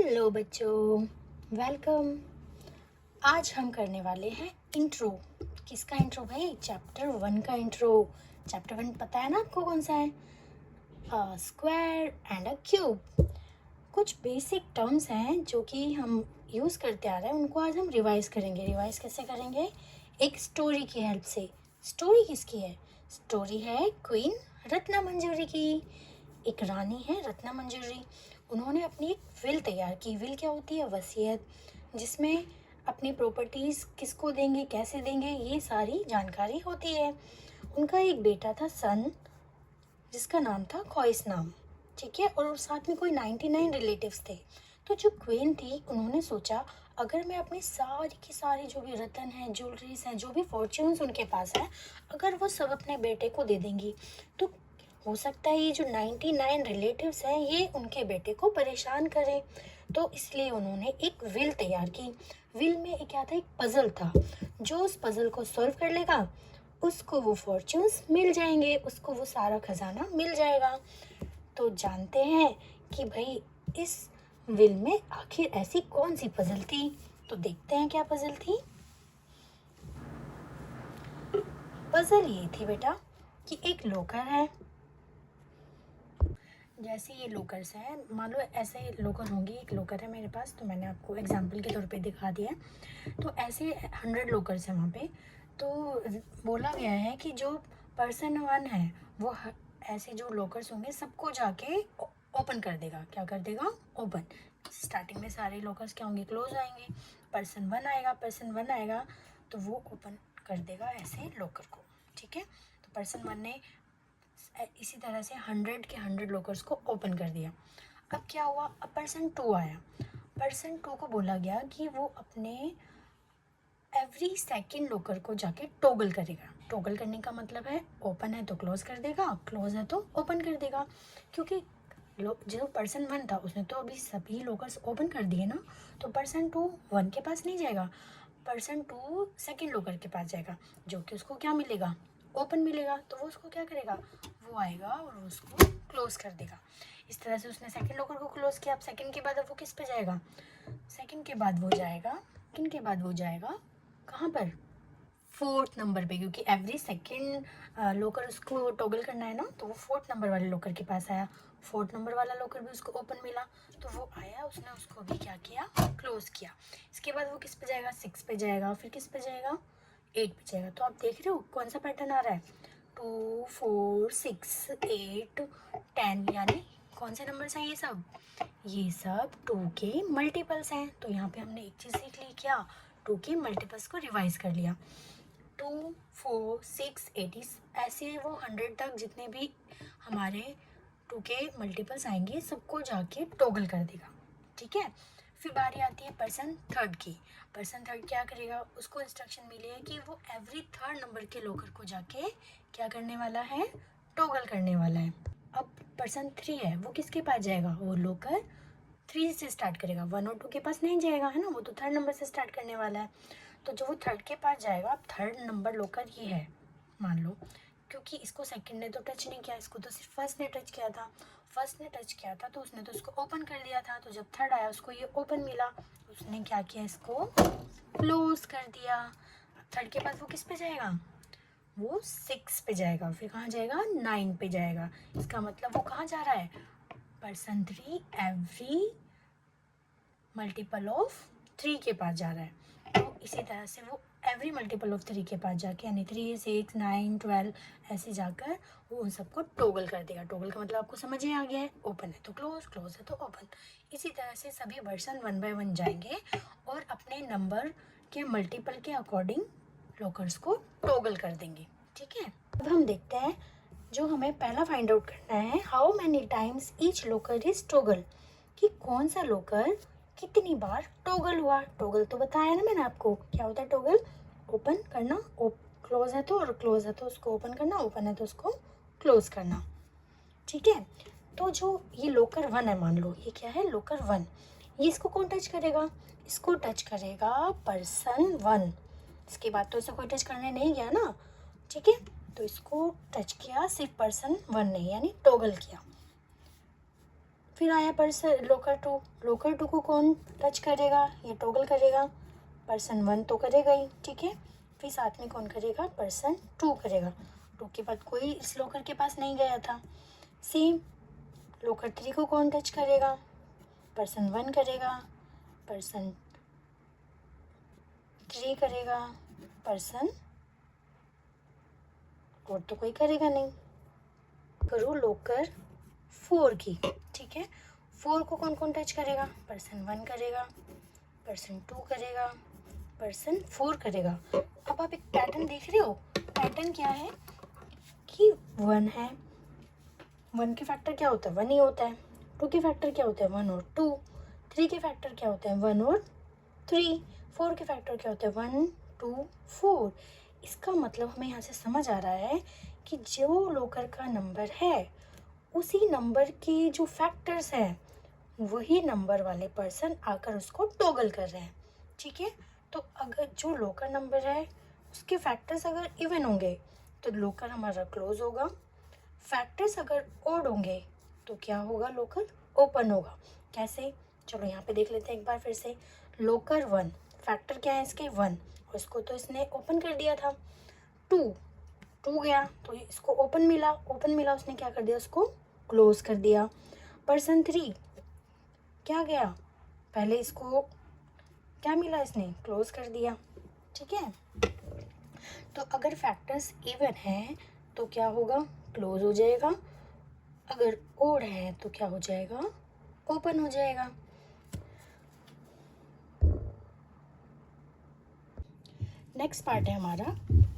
Hello बच्चों, welcome. आज हम करने वाले हैं इंट्रो। किसका इंट्रो भाई? चैप्टर 1 का इंट्रो। चैप्टर 1 पता है ना आपको कौन सा है? Square and a cube. कुछ बेसिक टर्म्स हैं जो कि हम यूज़ करते आ रहे हैं, उनको आज हम रिवाइज करेंगे। रिवाइज कैसे करेंगे? एक स्टोरी की हेल्प से। स्टोरी किसकी है? स्टोरी है क्वीन रत्ना मंजूरी की। एक रानी है रत्ना मंजूरी। उन्होंने अपनी एक विल तैयार की। विल क्या होती है? वसीयत, जिसमें अपनी प्रॉपर्टीज़ किसको देंगे, कैसे देंगे, ये सारी जानकारी होती है। उनका एक बेटा था सन, जिसका नाम था ख्वाइस नाम, ठीक है। और साथ में कोई 99 रिलेटिव्स थे। तो जो क्वीन थी, उन्होंने सोचा अगर मैं अपनी सारी की सारी जो भी रतन हैं, ज्वेलरीज हैं, जो भी फॉर्च्यून्स उनके पास है, अगर वो सब अपने बेटे को दे देंगी तो हो सकता है ये जो 99 रिलेटिव्स हैं ये उनके बेटे को परेशान करें। तो इसलिए उन्होंने एक विल तैयार की। विल में एक क्या था? एक पज़ल था। जो उस पज़ल को सॉल्व कर लेगा उसको वो फॉर्च्यून्स मिल जाएंगे, उसको वो सारा खजाना मिल जाएगा। तो जानते हैं कि भाई इस विल में आखिर ऐसी कौन सी पज़ल थी। तो देखते हैं क्या पज़ल थी। पज़ल ये थी बेटा कि एक लोकर है। जैसे ये लोकर्स हैं, मान लो ऐसे लोकर होंगी। एक लोकर है मेरे पास, तो मैंने आपको एग्जांपल के तौर पे दिखा दिया है। तो ऐसे 100 लोकर्स हैं वहाँ पे। तो बोला गया है कि जो पर्सन 1 है वो ऐसे जो लोकर्स होंगे सबको जाके ओपन कर देगा। क्या कर देगा? ओपन। स्टार्टिंग में सारे लोकर्स क्या होंगे? क्लोज आएंगे। पर्सन वन आएगा तो वो ओपन कर देगा ऐसे लोकर को, ठीक है। तो पर्सन 1 ने इसी तरह से 100 के 100 लोकर्स को ओपन कर दिया। अब क्या हुआ? अब पर्सन 2 आया। पर्सन 2 को बोला गया कि वो अपने एवरी सेकंड लोकर को जाके टॉगल करेगा। टॉगल करने का मतलब है ओपन है तो क्लोज कर देगा, क्लोज है तो ओपन कर देगा। क्योंकि जो पर्सन 1 था उसने तो अभी सभी लोकर्स ओपन कर दिए ना, तो पर्सन 2 1 के पास नहीं जाएगा, पर्सन 2 सेकंड लोकर के पास जाएगा, जो कि उसको क्या मिलेगा? ओपन मिलेगा। तो वो उसको क्या करेगा? वो आएगा और उसको क्लोज कर देगा। इस तरह से उसने सेकंड लोकर को क्लोज किया। अब सेकंड के बाद अब वो किस पे जाएगा? सेकंड के बाद वो जाएगा कहाँ पर? 4th नंबर पे, क्योंकि एवरी सेकंड लोकर उसको टॉगल करना है ना, तो वो 4th नंबर वाले लोकर के पास आया। 4th नंबर वाला लोकर भी उसको ओपन मिला, तो वो आया, उसने उसको भी क्या किया? क्लोज किया। इसके बाद वो किस पे जाएगा? 6 पे जाएगा, फिर किस पे जाएगा? 8 पे जाएगा। तो आप देख रहे हो कौन सा पैटर्न आ रहा है? 2 4 6 8 10, यानी कौन से नंबर्स हैं ये सब? ये सब 2 के मल्टीपल्स हैं। तो यहाँ पे हमने एक चीज़ सीख ली, क्या? 2 के मल्टीपल्स को रिवाइज कर लिया। 2 4 6 8, ऐसे वो 100 तक जितने भी हमारे 2 के मल्टीपल्स आएंगे सबको जाके टॉगल कर देगा, ठीक है। फिर बारी आती है पर्सन 3 की। पर्सन 3 क्या करेगा? उसको इंस्ट्रक्शन मिली है कि वो एवरी 3rd नंबर के लोकर को जाके क्या करने वाला है? टॉगल करने वाला है। अब पर्सन 3 है, वो किसके पास जाएगा? वो लोकर 3 से स्टार्ट करेगा, 1 और 2 के पास नहीं जाएगा, है ना, वो तो 3rd नंबर से स्टार्ट करने वाला है। तो जो वो 3rd के पास जाएगा, अब 3rd नंबर लोकर ये है मान लो, क्योंकि इसको सेकंड ने तो टच नहीं किया, इसको तो सिर्फ फर्स्ट ने टच किया था। फर्स्ट ने टच किया था तो उसने तो इसको ओपन कर दिया था। तो जब 3rd आया उसको ये ओपन मिला, उसने क्या किया? इसको क्लोज कर दिया। अब 3rd के बाद वो किस पे जाएगा? वो 6 पे जाएगा, फिर कहाँ जाएगा? 9 पे जाएगा। इसका मतलब वो कहाँ जा रहा है? पर्सन 3 एवरी मल्टीपल ऑफ 3 के पास जा रहा है। तो इसी तरह से वो एवरी मल्टीपल ऑफ 3 के पास जाके, यानी 3 6 9 12 ऐसे जाकर वो उन सबको टॉगल कर देगा। टॉगल का मतलब आपको समझ ही आ गया है, ओपन है तो क्लोज, क्लोज है तो ओपन। इसी तरह से सभी वर्सन 1 बाय 1 जाएंगे और अपने नंबर के मल्टीपल के अकॉर्डिंग लॉकर्स को टॉगल कर देंगे, ठीक है। अब हम देखते हैं, जो हमें पहला फाइंड आउट करना है, how many times each locker is toggle, कि कौन सा लॉकर कितनी बार टॉगल हुआ। टॉगल तो बताया ना मैंने आपको, क्या होता है टॉगल? ओपन करना, क्लोज है तो, और क्लोज है तो उसको ओपन करना, ओपन है तो उसको क्लोज करना, ठीक है। तो जो ये लोकर 1 है, मान लो ये क्या है? लोकर 1। ये इसको कौन टच करेगा? इसको टच करेगा पर्सन 1। इसके बाद तो इसे कोई टच करने नहीं गया ना, ठीक है। तो इसको टच किया सिर्फ पर्सन 1 ने, यानी टॉगल किया। फिर आया पर्सन लोकर टू को कौन टच करेगा, ये टॉगल करेगा, पर्सन 1 तो करेगा ही, ठीक है। फिर साथ में कौन करेगा, पर्सन 2 करेगा। 2 के बाद कोई इस लोकर के पास नहीं गया था। सेम लोकर 3 को कौन टच करेगा, पर्सन 1 करेगा, पर्सन 3 करेगा, पर्सन और तो कोई करेगा नहीं। करो लोकर 4 की, ठीक है। 4 को कौन कौन टच करेगा, पर्सन 1 करेगा, पर्सन 2 करेगा, पर्सन 4 करेगा। अब आप एक पैटर्न देख रहे हो। पैटर्न क्या है कि 1 है, 1 के फैक्टर क्या होता है, 1 ही होता है। 2 के फैक्टर क्या होता है, 1 और 2। 3 के फैक्टर क्या होता है, 1 और 3। 4 के फैक्टर क्या होता है, 1 2 4। इसका मतलब हमें यहाँ से समझ आ रहा है कि जो लोकर का नंबर है उसी नंबर के जो फैक्टर्स हैं वही नंबर वाले पर्सन आकर उसको टॉगल कर रहे हैं, ठीक है। तो अगर जो लोकर नंबर है उसके फैक्टर्स अगर इवन होंगे तो लोकर हमारा क्लोज होगा। फैक्टर्स अगर ओड होंगे तो क्या होगा, लोकर ओपन होगा। कैसे, चलो यहाँ पे देख लेते हैं एक बार फिर से। लोकर 1 फैक्टर क्या है इसके, 1, और इसको तो इसने ओपन कर दिया था। 2 गया तो इसको ओपन मिला, उसने क्या कर दिया, उसको क्लोज कर दिया। पर्सन 3 क्या गया, पहले इसको क्या मिला, इसने क्लोज कर दिया, ठीक है। तो अगर फैक्टर्स इवन हैं तो क्या होगा, क्लोज हो जाएगा। अगर ओड है तो क्या हो जाएगा, ओपन हो जाएगा। नेक्स्ट पार्ट है हमारा,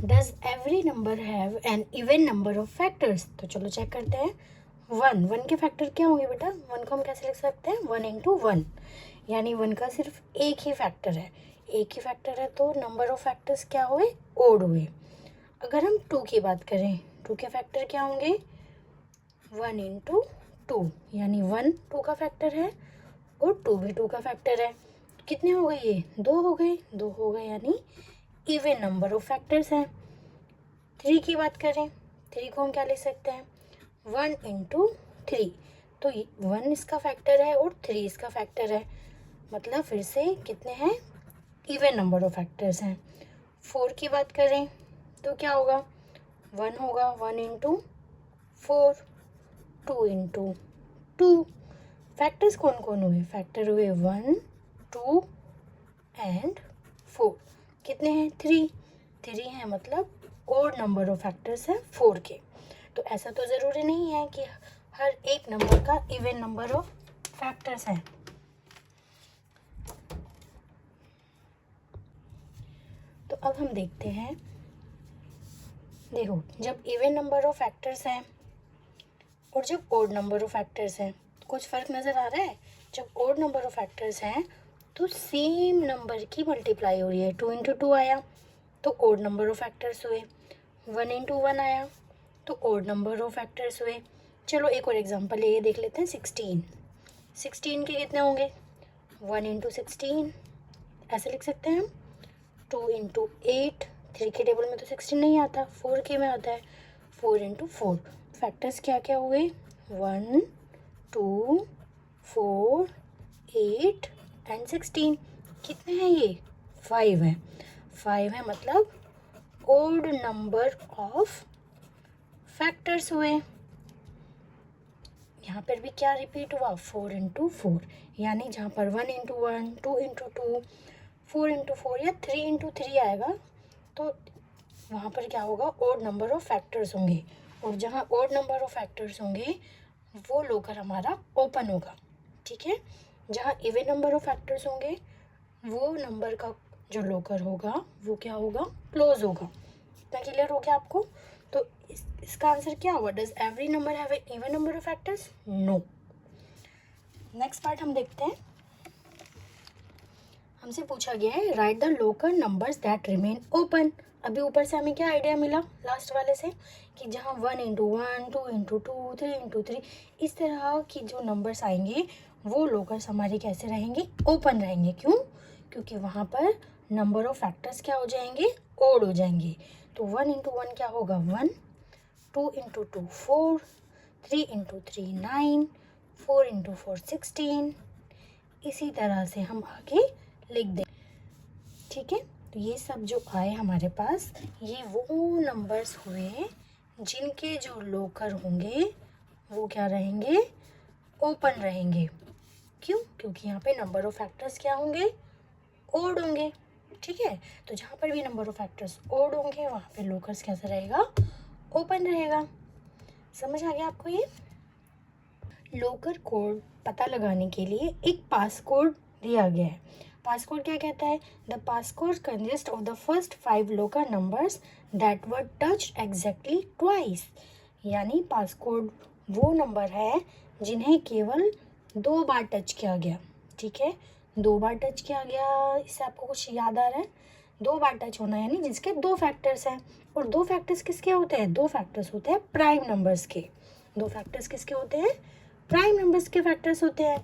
does every number have an even number of factors. तो चलो चेक करते हैं। 1 के फैक्टर क्या होंगे बेटा, 1 को हम कैसे लिख सकते हैं, 1 इंटू 1, यानी 1 का सिर्फ एक ही फैक्टर है। एक ही फैक्टर है तो नंबर ऑफ फैक्टर्स क्या हुए, ओड हुए। अगर हम 2 की बात करें, 2 के फैक्टर क्या होंगे, 1 इंटू 2, यानी 1 2 का फैक्टर है और 2 भी 2 का फैक्टर है। कितने हो गए ये, 2 हो गए, यानी इवन नंबर ऑफ फैक्टर्स हैं। 3 की बात करें, 3 को हम क्या लिख सकते हैं, 1 इंटू 3, तो 1 इसका फैक्टर है और 3 इसका फैक्टर है, मतलब फिर से कितने हैं, इवन नंबर ऑफ फैक्टर्स हैं। 4 की बात करें तो क्या होगा, 1 होगा, 1 इंटू 4, 2 इंटू 2। फैक्टर्स कौन कौन हुए, फैक्टर हुए 1 2 एंड 4। कितने हैं, 3 हैं, मतलब ओड नंबर ऑफ फैक्टर्स हैं 4 के। तो ऐसा तो ज़रूरी नहीं है कि हर एक नंबर का इवन नंबर ऑफ फैक्टर्स हैं। तो अब हम देखते हैं, देखो जब इवन नंबर ऑफ फैक्टर्स हैं और जब ओड नंबर ऑफ फैक्टर्स हैं तो कुछ फ़र्क नज़र आ रहा है। जब ओड नंबर ऑफ फैक्टर्स हैं तो सेम नंबर की मल्टीप्लाई हो रही है। 2 इंटू 2 आया तो ओड नंबर ऑफ फैक्टर्स हुए, 1 इंटू 1 आया तो ओड नंबर ऑफ फैक्टर्स हुए। चलो एक और एग्जांपल ये देख लेते हैं, 16 के कितने होंगे, 1 इंटू 16, ऐसे लिख सकते हैं हम। 2 इंटू 8, 3 के टेबल में तो 16 नहीं आता, 4 के में आता है। 4 इंटू 4, फैक्टर्स क्या क्या हुए, 1 2 4 8 एंड 16। कितने हैं ये, 5 हैं। 5 है मतलब ओड नंबर ऑफ फैक्टर्स हुए। यहाँ पर भी क्या रिपीट हुआ, 4 इंटू 4, यानी जहाँ पर 1 इंटू 1, 2 इंटू 2, 4 इंटू 4 या 3 इंटू 3 आएगा तो वहाँ पर क्या होगा, ओड नंबर ऑफ फैक्टर्स होंगे। और जहाँ ओड नंबर ऑफ फैक्टर्स होंगे वो लोकर हमारा ओपन होगा, ठीक है। जहाँ इवन नंबर ऑफ फैक्टर्स होंगे वो नंबर का जो लोकर होगा वो क्या होगा, क्लोज होगा। इतना क्लियर हो गया आपको। तो इसका आंसर क्या होगा, does every number have an even number of factors, no. Next part हम देखते हैं। हमसे पूछा गया है, write the locker numbers that remain open. अभी ऊपर से हमें क्या आइडिया मिला लास्ट वाले से कि जहाँ 1 इंटू 1, 2 इंटू 2, 3 इंटू 3, इस तरह की जो नंबर्स आएंगे वो लोकर्स हमारे कैसे रहेंगे, ओपन रहेंगे। क्यों, क्योंकि वहाँ पर नंबर ऑफ फैक्टर्स क्या हो जाएंगे, ओड हो जाएंगे। तो 1 इंटू 1 क्या होगा, 1, 2 इंटू 2 4, 3 इंटू 3 9, 4 इंटू 4 16। इसी तरह से हम आगे लिख दें, ठीक है। तो ये सब जो आए हमारे पास, ये वो नंबर्स हुए जिनके जो लोकर होंगे वो क्या रहेंगे, ओपन रहेंगे। क्यों? क्योंकि यहाँ पे नंबर ऑफ फैक्टर्स क्या होंगे, ओड होंगे, ठीक है। तो जहाँ पर भी नंबर ऑफ फैक्टर्स ओड होंगे वहाँ पे लोकर्स कैसा रहेगा, ओपन रहेगा। समझ आ गया आपको ये? लोकर कोड पता लगाने के लिए एक पास कोड दिया गया है। पास कोड क्या कहता है, the pass code consist of the first 5 locker numbers that were touch exactly twice. यानी पास कोड वो नंबर है जिन्हें केवल 2 बार टच किया गया, ठीक है। 2 बार टच किया गया, इससे आपको कुछ याद आ रहा है? 2 बार टच होना यानी जिसके 2 फैक्टर्स हैं। और 2 फैक्टर्स किसके होते हैं, 2 फैक्टर्स होते हैं प्राइम नंबर्स के। 2 फैक्टर्स किसके होते हैं, प्राइम नंबर्स के फैक्टर्स होते हैं।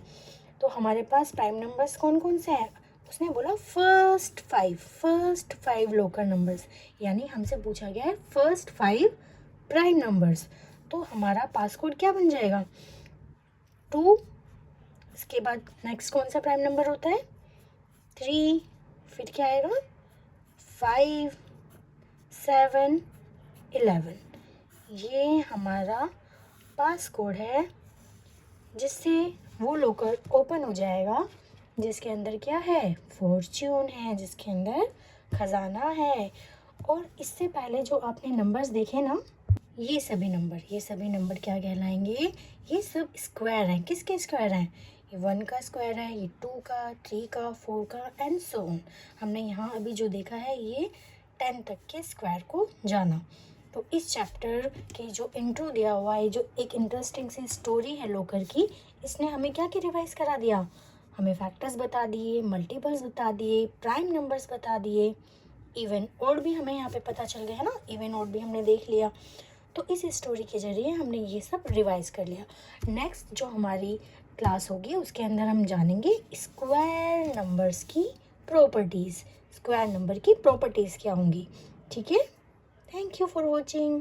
तो हमारे पास प्राइम नंबर्स कौन कौन से हैं, उसने बोला फर्स्ट 5 लोकल नंबर्स, यानी हमसे पूछा गया है फर्स्ट 5 प्राइम नंबर्स। तो हमारा पास कोड क्या बन जाएगा, 2। इसके बाद नेक्स्ट कौन सा प्राइम नंबर होता है, 3। फिर क्या आएगा, 5 7 11। ये हमारा पास कोड है जिससे वो लोकर ओपन हो जाएगा जिसके अंदर क्या है, फॉर्च्यून है, जिसके अंदर खजाना है। और इससे पहले जो आपने नंबर्स देखे ना, ये सभी नंबर क्या कहलाएंगे, ये सब स्क्वायर हैं। किसके स्क्वायर हैं, ये 1 का स्क्वायर है, ये 2 का, 3 का, 4 का एंड सो ऑन। हमने यहाँ अभी जो देखा है ये 10 तक के स्क्वायर को जाना। तो इस चैप्टर के जो इंट्रो दिया हुआ है, जो एक इंटरेस्टिंग सी स्टोरी है लोकर की, इसने हमें क्या क्या रिवाइज करा दिया, हमें फैक्टर्स बता दिए, मल्टीपल्स बता दिए, प्राइम नंबर्स बता दिए, इवन ओड भी हमें यहाँ पे पता चल गया है ना, इवन ओड भी हमने देख लिया। तो इस स्टोरी के जरिए हमने ये सब रिवाइज कर लिया। नेक्स्ट जो हमारी क्लास होगी उसके अंदर हम जानेंगे स्क्वायर नंबर्स की प्रॉपर्टीज़, स्क्वायर नंबर की प्रॉपर्टीज़ क्या होंगी, ठीक है। Thank you for watching.